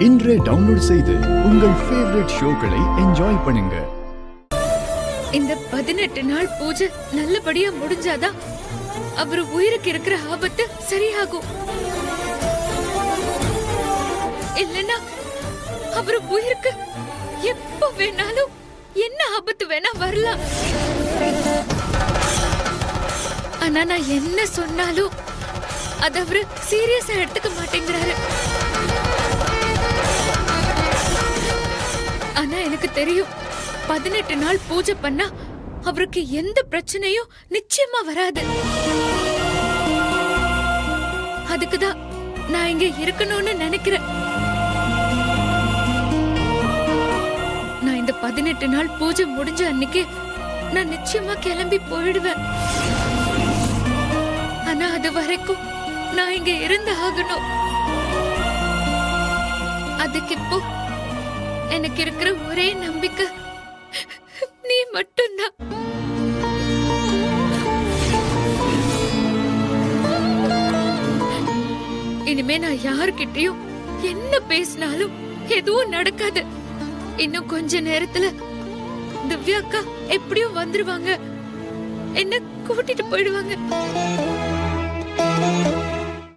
இன்றே டவுன்லோட் செய்து உங்கள் ஃபேவரட் ஷோக்களை என்ஜாய் பண்ணுங்க. இந்த 18 நாள் பூஜை நல்லபடியா முடிஞ்சாதான் அவர் உயிருக்கு இருக்கிற ஆபத்து சரியாகும். இல்லனா அவர் உயிருக்கு எப்ப வேணாலும் என்ன ஆபத்து வேணா வரலாம். ஆனா நான் என்ன சொன்னாலும் அத அவரு சீரியஸா எடுத்துக்க மாட்டேங்கிறாரு. ஆனா எனக்கு தெரியும் 18 நாள் பூஜை பண்ணா அவருக்கு எந்த பிரச்சனையும் நிச்சயமா வராது. அதுக்குதான் நான் இங்க இருக்கணும்னு நினைக்கிறேன். நான் இந்த 18 நாள் பூஜை முடிஞ்ச அன்னைக்கு நான் நிச்சயமா கிளம்பி போயிடுவேன். ஆனா அது வரைக்கும் நான் இங்க இருந்து ஆகணும். அதுக்கு இப்போ எனக்கு இருக்கிற ஒரே நம்பிக்கை நீ மட்டும்தான். இனிமே நான் யார்கிட்டயும் என்ன பேசினாலும் எதுவும் நடக்காது. இன்னும் கொஞ்ச நேரத்துல திவ்யாக்கா எப்படியும் வந்துருவாங்க, என்ன கூட்டிட்டு போயிடுவாங்க.